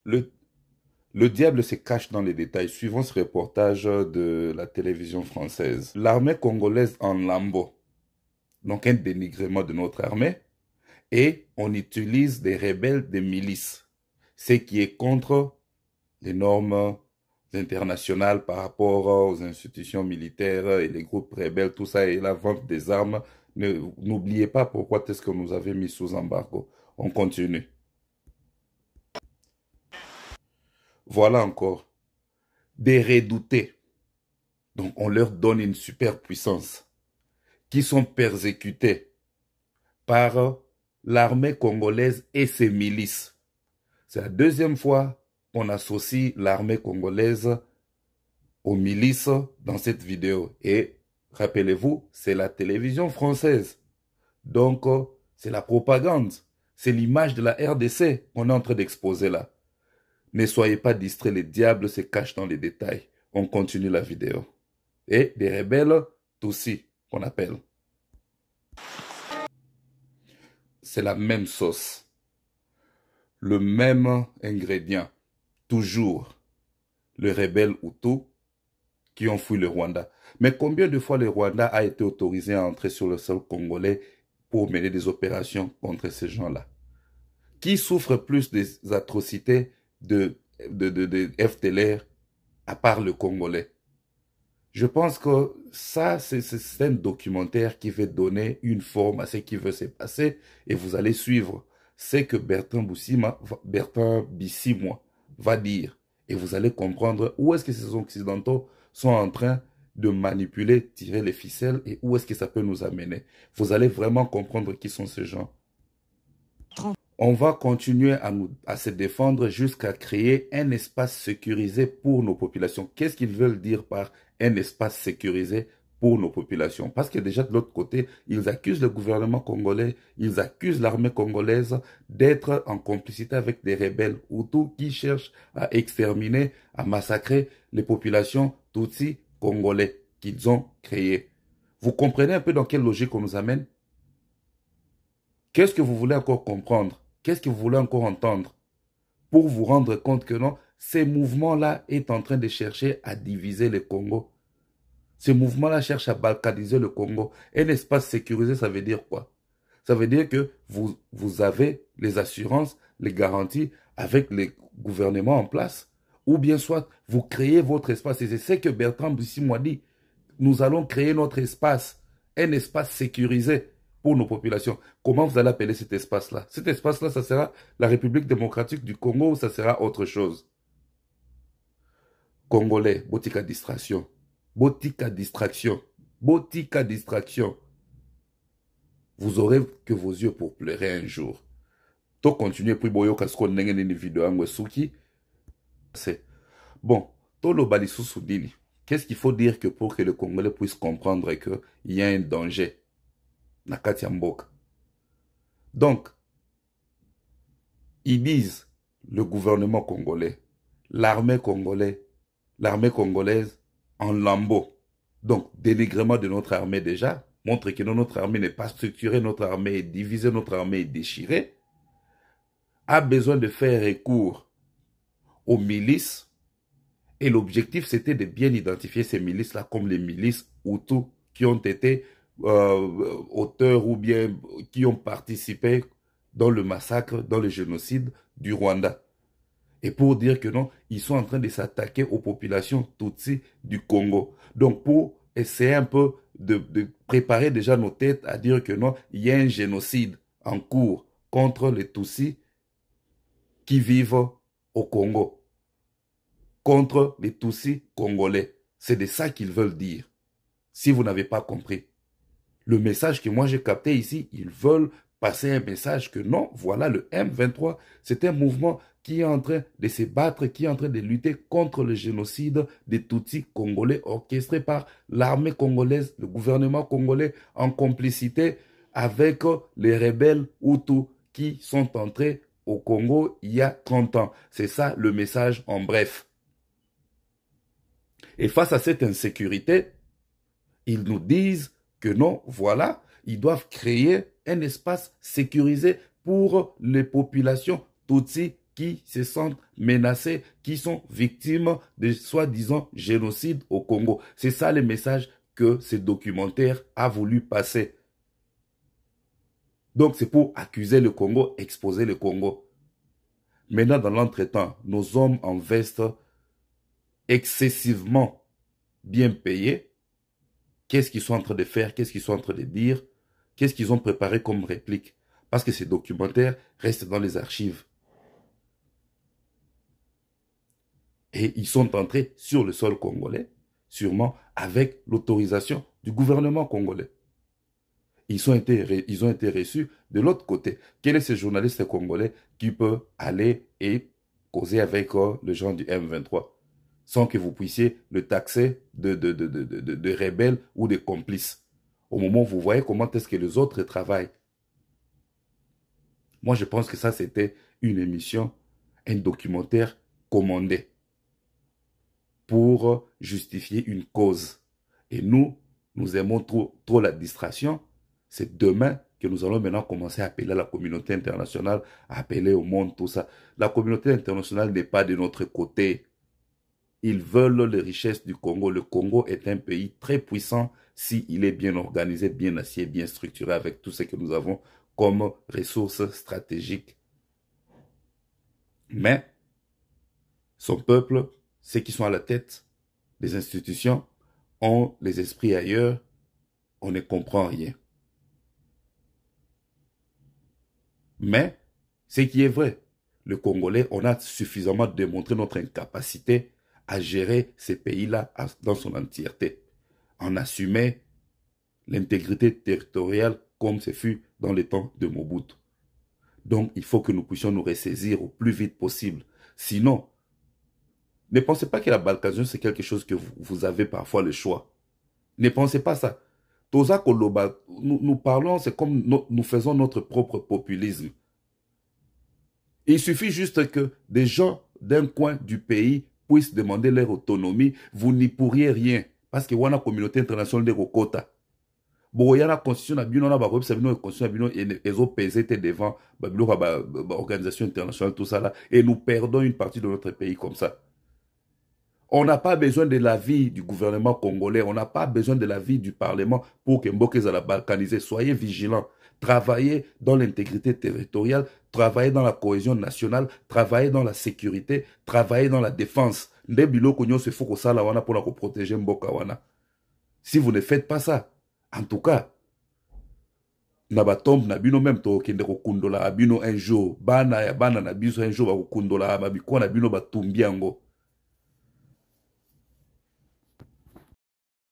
Le, le diable se cache dans les détails. Suivant ce reportage de la télévision française, l'armée congolaise en lambeaux, donc un dénigrement de notre armée, et on utilise des rebelles, des milices, ce qui est contre les normes internationales par rapport aux institutions militaires et les groupes rebelles, tout ça, et la vente des armes. N'oubliez pas pourquoi est-ce que nous avons mis sous embargo. On continue. Voilà encore. Des redoutés. Donc on leur donne une superpuissance qui sont persécutés par l'armée congolaise et ses milices. C'est la deuxième fois qu'on associe l'armée congolaise aux milices dans cette vidéo. Et rappelez-vous, c'est la télévision française. Donc, c'est la propagande. C'est l'image de la RDC qu'on est en train d'exposer là. Ne soyez pas distraits, les diables se cachent dans les détails. On continue la vidéo. Et des rebelles, Tutsis, qu'on appelle. C'est la même sauce. Le même ingrédient. Toujours. Le rebelle Hutu qui ont fui le Rwanda. Mais combien de fois le Rwanda a été autorisé à entrer sur le sol congolais pour mener des opérations contre ces gens-là? Qui souffre plus des atrocités de FDLR à part le Congolais? Je pense que ça, c'est un documentaire qui va donner une forme à ce qui veut se passer et vous allez suivre ce que Bertrand Bisimwa va dire et vous allez comprendre où est-ce que ces Occidentaux sont en train de manipuler, tirer les ficelles et où est-ce que ça peut nous amener. Vous allez vraiment comprendre qui sont ces gens. On va continuer à se défendre jusqu'à créer un espace sécurisé pour nos populations. Qu'est-ce qu'ils veulent dire par un espace sécurisé pour nos populations? Parce que déjà de l'autre côté, ils accusent le gouvernement congolais, ils accusent l'armée congolaise d'être en complicité avec des rebelles Hutus qui cherchent à exterminer, à massacrer les populations Tutsis congolais qu'ils ont créées. Vous comprenez un peu dans quelle logique on nous amène? Qu'est-ce que vous voulez encore comprendre? Qu'est-ce que vous voulez encore entendre pour vous rendre compte que non, ces mouvements-là est en train de chercher à diviser le Congo. Ces mouvements-là cherchent à balkaniser le Congo. Un espace sécurisé, ça veut dire quoi? Ça veut dire que vous avez les assurances, les garanties avec les gouvernements en place. Ou bien soit, vous créez votre espace. Et c'est ce que Bertrand Bisimwa dit. Nous allons créer notre espace, un espace sécurisé pour nos populations. Comment vous allez appeler cet espace-là? Cet espace-là, ça sera la République démocratique du Congo ou ça sera autre chose? Congolais, botika distraction. Botika distraction. Botika distraction. Vous aurez que vos yeux pour pleurer un jour. To continuer puis boyo kasko nenge nini vidéo angwe suki. C'est bon. To lo balisu soudini. Qu'est-ce qu'il faut dire que pour que le Congolais puisse comprendre qu'il y a un danger? Nakati Mboka. Donc, ils disent le gouvernement congolais, l'armée congolaise en lambeaux. Donc, dénigrement de notre armée déjà, montre que notre armée n'est pas structurée, notre armée est divisée, notre armée est déchirée, a besoin de faire recours aux milices, et l'objectif c'était de bien identifier ces milices-là comme les milices Hutus qui ont été auteurs ou bien qui ont participé dans le massacre, dans le génocide du Rwanda. Et pour dire que non, ils sont en train de s'attaquer aux populations Tutsis du Congo. Donc pour essayer un peu de préparer déjà nos têtes à dire que non, il y a un génocide en cours contre les Tutsis qui vivent au Congo. Contre les Tutsis congolais. C'est de ça qu'ils veulent dire. Si vous n'avez pas compris. Le message que moi j'ai capté ici, ils veulent passer un message que non, voilà, le M23, c'est un mouvement qui est en train de se battre, qui est en train de lutter contre le génocide des Tutsis congolais orchestré par l'armée congolaise, le gouvernement congolais en complicité avec les rebelles Hutus qui sont entrés au Congo il y a 30 ans. C'est ça le message en bref. Et face à cette insécurité, ils nous disent que non, voilà, ils doivent créer un espace sécurisé pour les populations Tutsis qui se sentent menacés, qui sont victimes de soi-disant génocide au Congo. C'est ça le message que ce documentaire a voulu passer. Donc c'est pour accuser le Congo, exposer le Congo. Maintenant, dans l'entretemps, nos hommes en veste excessivement bien payés. Qu'est-ce qu'ils sont en train de faire? Qu'est-ce qu'ils sont en train de dire? Qu'est-ce qu'ils ont préparé comme réplique? Parce que ces documentaires restent dans les archives. Et ils sont entrés sur le sol congolais, sûrement avec l'autorisation du gouvernement congolais. Ils ont été reçus de l'autre côté. Quel est ce journaliste congolais qui peut aller et causer avec les gens du M23 sans que vous puissiez le taxer de rebelle ou de complice? Au moment où vous voyez comment est-ce que les autres travaillent. Moi, je pense que ça, c'était une émission, un documentaire commandé pour justifier une cause. Et nous aimons trop la distraction. C'est demain que nous allons maintenant commencer à appeler à la communauté internationale, à appeler au monde, tout ça. La communauté internationale n'est pas de notre côté. Ils veulent les richesses du Congo. Le Congo est un pays très puissant s'il est bien organisé, bien assis, bien structuré avec tout ce que nous avons comme ressources stratégiques. Mais son peuple, ceux qui sont à la tête des institutions, ont les esprits ailleurs, on ne comprend rien. Mais, ce qui est vrai, le Congolais, on a suffisamment démontré notre incapacité à gérer ces pays-là dans son entièreté, en assumant l'intégrité territoriale comme ce fut dans les temps de Mobutu. Donc, il faut que nous puissions nous ressaisir au plus vite possible. Sinon, ne pensez pas que la balkanisation, c'est quelque chose que vous avez parfois le choix. Ne pensez pas ça. Nous parlons, c'est comme nous faisons notre propre populisme. Il suffit juste que des gens d'un coin du pays puissent demander leur autonomie. Vous n'y pourriez rien. Parce que la communauté internationale de Rokota. Bon, il y a la constitution, il y a la constitution, ils ont pesé devant l'organisation internationale, tout ça là. Et nous perdons une partie de notre pays comme ça. On n'a pas besoin de l'avis du gouvernement congolais, on n'a pas besoin de l'avis du Parlement pour que Mboké la balkaniser. Soyez vigilants. Travaillez dans l'intégrité territoriale, travaillez dans la cohésion nationale, travaillez dans la sécurité, travaillez dans la défense. Pour protéger Mboka wana. Si vous ne faites pas ça, en tout cas, Nabatombe Nabino même Tokende Kokundola Abino un jour, Bana ya Bana Nabiso un jour Bakundola Babiko Nabino Batumbiango.